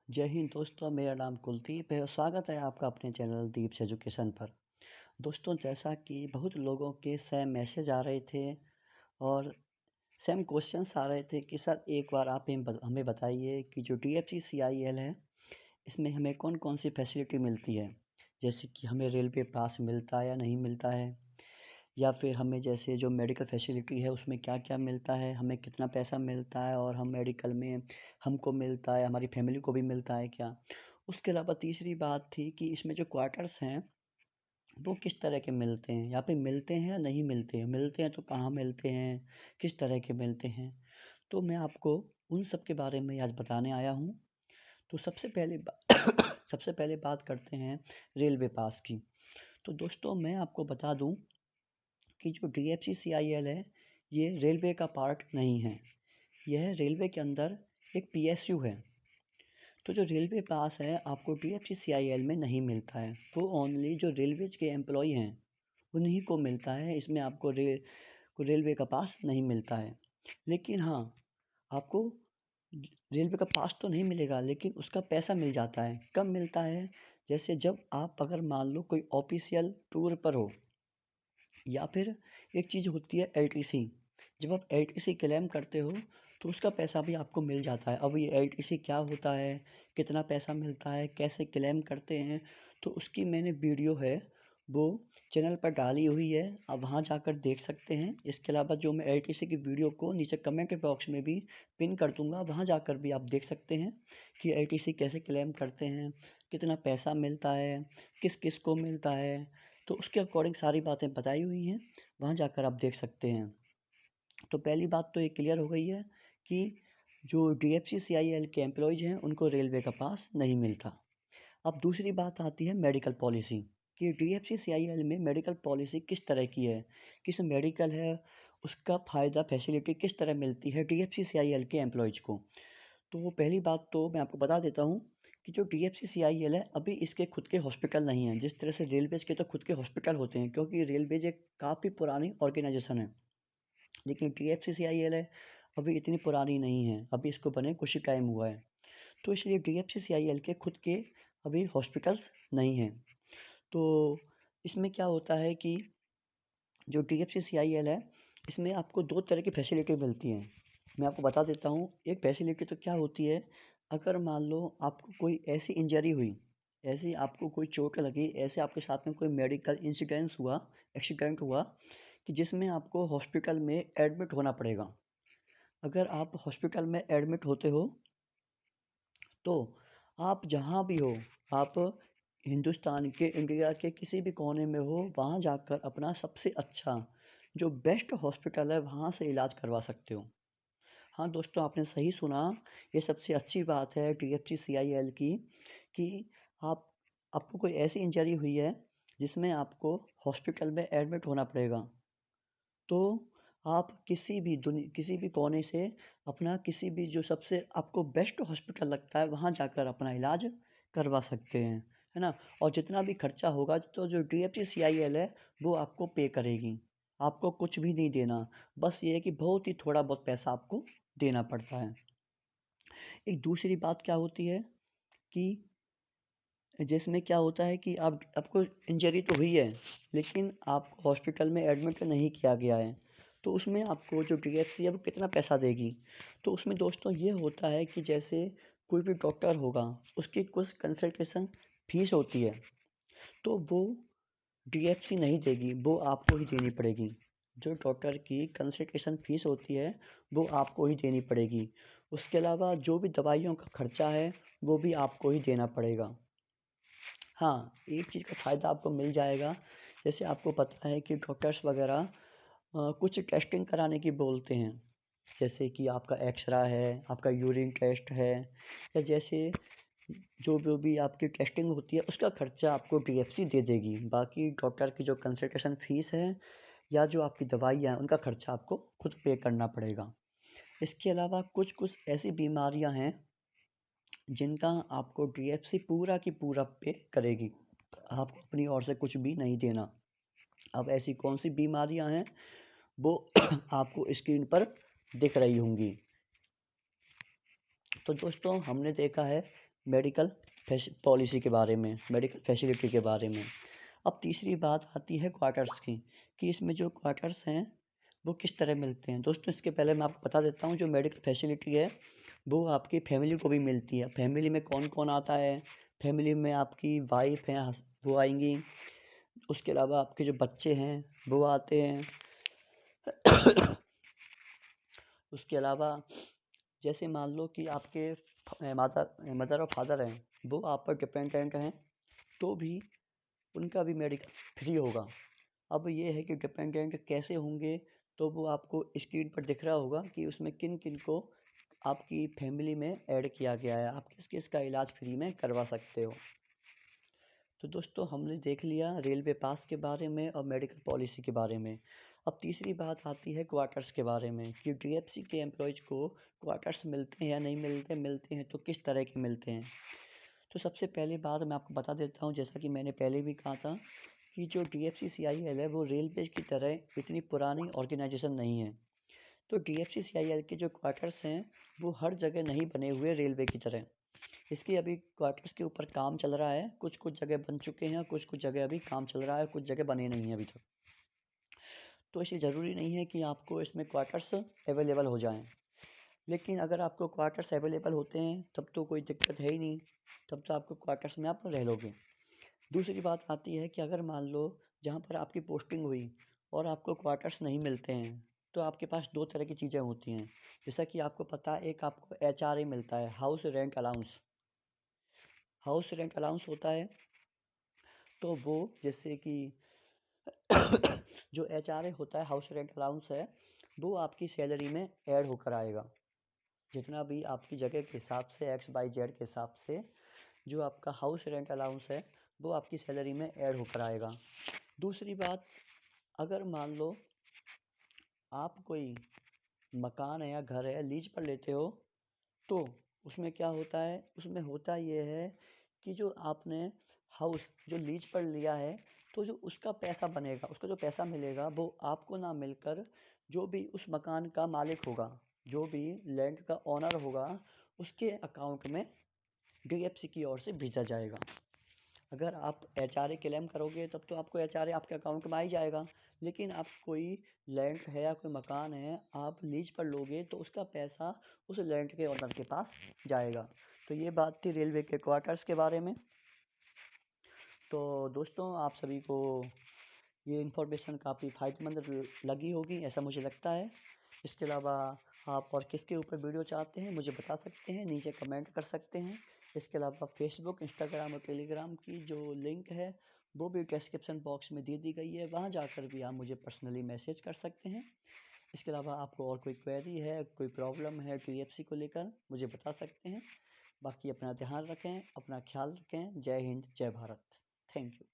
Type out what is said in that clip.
जय हिंद दोस्तों, मेरा नाम कुलदीप है और स्वागत है आपका अपने चैनल दीप्स एजुकेशन पर। दोस्तों, जैसा कि बहुत लोगों के सेम मैसेज आ रहे थे और सेम क्वेश्चंस आ रहे थे कि सर एक बार आप हमें बताइए कि जो DFC CIL है, इसमें हमें कौन-कौन सी फैसिलिटी मिलती है। जैसे कि हमें रेलवे पास मिलता है या नहीं मिलता है, या फिर हमें जैसे जो मेडिकल फैसिलिटी है उसमें क्या-क्या मिलता है, हमें कितना पैसा मिलता है और हम मेडिकल में हमको मिलता है, हमारी फैमिली को भी मिलता है क्या? उसके अलावा तीसरी बात थी कि इसमें जो क्वार्टर्स हैं, वो किस तरह के मिलते हैं? यहाँ पे मिलते हैं या नहीं मिलते हैं? मिलते हैं तो कहाँ मिलते हैं? किस तरह के मिलते हैं? तो मैं आपको उन सब के बारे में आज बताने आया हूँ। तो सबसे पहले बात करते हैं रेलवे पास की। तो दोस्तों, मैं आपको बता दूँ कि जो DFC CIL है, ये रेलवे का पार्ट नहीं है। यह रेलवे के अंदर एक PSU है। तो जो रेलवे पास है आपको DFC CIL में नहीं मिलता है। वो ओनली जो रेलवेज के एम्प्लॉय हैं उन्हीं को मिलता है। इसमें आपको रेलवे का पास नहीं मिलता है। लेकिन हाँ, आपको रेलवे का पास तो नहीं मिलेगा, लेकिन उसका पैसा मिल जाता है। कब मिलता है? जैसे जब आप अगर मान लो कोई ऑफिशियल टूर पर हो, या फिर एक चीज़ होती है LTC। जब आप LTC क्लेम करते हो तो उसका पैसा भी आपको मिल जाता है। अब ये LTC क्या होता है, कितना पैसा मिलता है, कैसे क्लेम करते हैं, तो उसकी मैंने वीडियो है वो चैनल पर डाली हुई है, आप वहाँ जाकर देख सकते हैं। इसके अलावा जो मैं LTC की वीडियो को नीचे कमेंट बॉक्स में भी पिन कर दूंगा, वहाँ जाकर भी आप देख सकते हैं कि LTC कैसे क्लेम करते हैं, कितना पैसा मिलता है, किस किस को मिलता है। तो उसके अकॉर्डिंग सारी बातें बताई हुई हैं, वहाँ जाकर आप देख सकते हैं। तो पहली बात तो ये क्लियर हो गई है कि जो DFC CIL के एम्प्लॉयज़ हैं उनको रेलवे का पास नहीं मिलता। अब दूसरी बात आती है मेडिकल पॉलिसी कि DFC CIL में मेडिकल पॉलिसी किस तरह की है, किस मेडिकल है, उसका फ़ायदा फैसिलिटी किस तरह मिलती है DFC CIL के एम्प्लॉयज़ को। तो पहली बात तो मैं आपको बता देता हूँ कि जो DFC CIL है, अभी इसके खुद के हॉस्पिटल नहीं हैं। जिस तरह से रेलवेज़ के तो खुद के हॉस्पिटल होते हैं, क्योंकि रेलवेज़ एक काफ़ी पुरानी ऑर्गेनाइजेशन है। लेकिन DFC CIL है, अभी इतनी पुरानी नहीं है, अभी इसको बने कुछ ही टाइम हुआ है। तो इसलिए DFC CIL के खुद के अभी हॉस्पिटल्स नहीं हैं। तो इसमें क्या होता है कि जो DFC CIL है, इसमें आपको 2 तरह की फैसिलिटी मिलती हैं। मैं आपको बता देता हूँ, एक फैसिलिटी तो क्या होती है, अगर मान लो आपको कोई ऐसी इंजरी हुई, ऐसी आपको कोई चोट लगी, ऐसे आपके साथ में कोई मेडिकल एक्सीडेंट हुआ कि जिसमें आपको हॉस्पिटल में एडमिट होना पड़ेगा। अगर आप हॉस्पिटल में एडमिट होते हो, तो आप जहाँ भी हो, आप हिंदुस्तान के, इंडिया के किसी भी कोने में हो, वहाँ जाकर अपना सबसे अच्छा जो बेस्ट हॉस्पिटल है वहाँ से इलाज करवा सकते हो। हाँ दोस्तों, आपने सही सुना, ये सबसे अच्छी बात है DFC CIL की कि आप आपको कोई ऐसी इंजरी हुई है जिसमें आपको हॉस्पिटल में एडमिट होना पड़ेगा। तो आप किसी भी कोने से अपना किसी भी जो सबसे आपको बेस्ट हॉस्पिटल लगता है वहाँ जाकर अपना इलाज करवा सकते हैं, है ना? और जितना भी खर्चा होगा तो जो DFC CIL है वो आपको पे करेगी। आपको कुछ भी नहीं देना, बस ये है कि बहुत ही थोड़ा बहुत पैसा आपको देना पड़ता है। एक दूसरी बात क्या होती है कि जिसमें क्या होता है कि आपको इंजरी तो हुई है, लेकिन आपको हॉस्पिटल में एडमिट नहीं किया गया है, तो उसमें आपको जो DFC है वो कितना पैसा देगी? तो उसमें दोस्तों ये होता है कि जैसे कोई भी डॉक्टर होगा, उसकी कुछ कंसल्टेशन फ़ीस होती है, तो वो DFC नहीं देगी, वो आपको ही देनी पड़ेगी। जो डॉक्टर की कंसल्टेशन फ़ीस होती है, वो आपको ही देनी पड़ेगी। उसके अलावा जो भी दवाइयों का खर्चा है, वो भी आपको ही देना पड़ेगा। हाँ, एक चीज़ का फ़ायदा आपको मिल जाएगा, जैसे आपको पता है कि डॉक्टर्स वग़ैरह कुछ टेस्टिंग कराने की बोलते हैं, जैसे कि आपका एक्स-रे है, आपका यूरिन टेस्ट है, या जैसे जो भी आपकी टेस्टिंग होती है, उसका खर्चा आपको DFC दे देगी। बाकी डॉक्टर की जो कंसल्टेशन फ़ीस है या जो आपकी दवाइयाँ हैं, उनका खर्चा आपको खुद पे करना पड़ेगा। इसके अलावा कुछ-कुछ ऐसी बीमारियाँ हैं जिनका आपको DFC पूरा की पूरा पे करेगी। आपको अपनी ओर से कुछ भी नहीं देना। अब ऐसी कौन-सी बीमारियाँ हैं, वो आपको स्क्रीन पर दिख रही होंगी। तो दोस्तों हमने देखा है मेडिकल पॉलिसी के बारे में, मेडिकल फैसिलिटी के बारे में। अब तीसरी बात आती है क्वार्टर्स की, कि इसमें जो क्वार्टर्स हैं वो किस तरह मिलते हैं। दोस्तों इसके पहले मैं आपको बता देता हूँ, जो मेडिकल फैसिलिटी है वो आपकी फैमिली को भी मिलती है। फैमिली में कौन कौन आता है, फैमिली में आपकी वाइफ हैं, वो आएंगी। उसके अलावा आपके जो बच्चे हैं वो आते हैं। उसके अलावा जैसे मान लो कि आपके मदर और फादर हैं, वो आप पर डिपेंडेंट हैं, तो भी उनका भी मेडिकल फ्री होगा। अब ये है कि डिपेंडेंट कैसे होंगे, तो वो आपको स्क्रीन पर दिख रहा होगा कि उसमें किन किन को आपकी फैमिली में ऐड किया गया है, आप किस किस का इलाज फ्री में करवा सकते हो। तो दोस्तों हमने देख लिया रेलवे पास के बारे में और मेडिकल पॉलिसी के बारे में। अब तीसरी बात आती है क्वार्टर्स के बारे में, कि डीएफसी के एम्प्लॉयज़ को क्वार्टर्स मिलते हैं या नहीं मिलते, मिलते हैं तो किस तरह के मिलते हैं। तो सबसे पहली बात मैं आपको बता देता हूँ, जैसा कि मैंने पहले भी कहा था कि जो डीएफसी सीआईएल है वो रेलवे की तरह इतनी पुरानी ऑर्गेनाइजेशन नहीं है। तो डीएफसी सीआईएल के जो क्वार्टर्स हैं वो हर जगह नहीं बने हुए रेलवे की तरह। इसकी अभी क्वार्टर्स के ऊपर काम चल रहा है, कुछ कुछ जगह बन चुके हैं, कुछ कुछ जगह अभी काम चल रहा है, कुछ जगह बने नहीं हैं अभी तक। तो इसे ज़रूरी नहीं है कि आपको इसमें क्वार्टर्स अवेलेबल हो जाएं, लेकिन अगर आपको क्वार्टर्स अवेलेबल होते हैं तब तो कोई दिक्कत है ही नहीं, तब तो आपको क्वार्टर्स में आप रह लोगे। दूसरी बात आती है कि अगर मान लो जहाँ पर आपकी पोस्टिंग हुई और आपको क्वार्टर्स नहीं मिलते हैं, तो आपके पास दो तरह की चीज़ें होती हैं। जैसा कि आपको पता है, एक आपको एचआरए मिलता है, house rent allowance. House rent allowance होता है, तो वो जैसे कि जो एचआरए होता है, हाउस रेंट अलाउंस है, वो आपकी सैलरी में ऐड होकर आएगा। जितना भी आपकी जगह के हिसाब से, एक्स बाई जेड के हिसाब से जो आपका हाउस रेंट अलाउंस है वो आपकी सैलरी में ऐड होकर आएगा। दूसरी बात, अगर मान लो आप कोई मकान है या घर है लीज पर लेते हो, तो उसमें क्या होता है, उसमें होता ये है कि जो आपने हाउस जो लीज पर लिया है, तो जो उसका पैसा बनेगा, उसका जो पैसा मिलेगा वो आपको ना मिलकर जो भी उस मकान का मालिक होगा, जो भी लैंड का ओनर होगा, उसके अकाउंट में डीएफसी की ओर से भेजा जाएगा। अगर आप एचआरए क्लेम करोगे तब तो आपको एचआरए आपके अकाउंट में आ ही जाएगा, लेकिन आप कोई लैंड है या कोई मकान है आप लीज पर लोगे तो उसका पैसा उस लैंड के ओनर के पास जाएगा। तो ये बात थी रेलवे के क्वार्टर्स के बारे में। तो दोस्तों आप सभी को ये इन्फॉर्मेशन काफ़ी फ़ायदेमंद लगी होगी, ऐसा मुझे लगता है। इसके अलावा आप और किसके ऊपर वीडियो चाहते हैं मुझे बता सकते हैं, नीचे कमेंट कर सकते हैं। इसके अलावा फेसबुक, इंस्टाग्राम और टेलीग्राम की जो लिंक है वो भी डिस्क्रिप्शन बॉक्स में दे दी गई है, वहाँ जाकर भी आप मुझे पर्सनली मैसेज कर सकते हैं। इसके अलावा आपको और कोई क्वेरी है, कोई प्रॉब्लम है डीएफसी को लेकर, मुझे बता सकते हैं। बाकी अपना ध्यान रखें, अपना ख्याल रखें। जय हिंद, जय भारत। Thank you.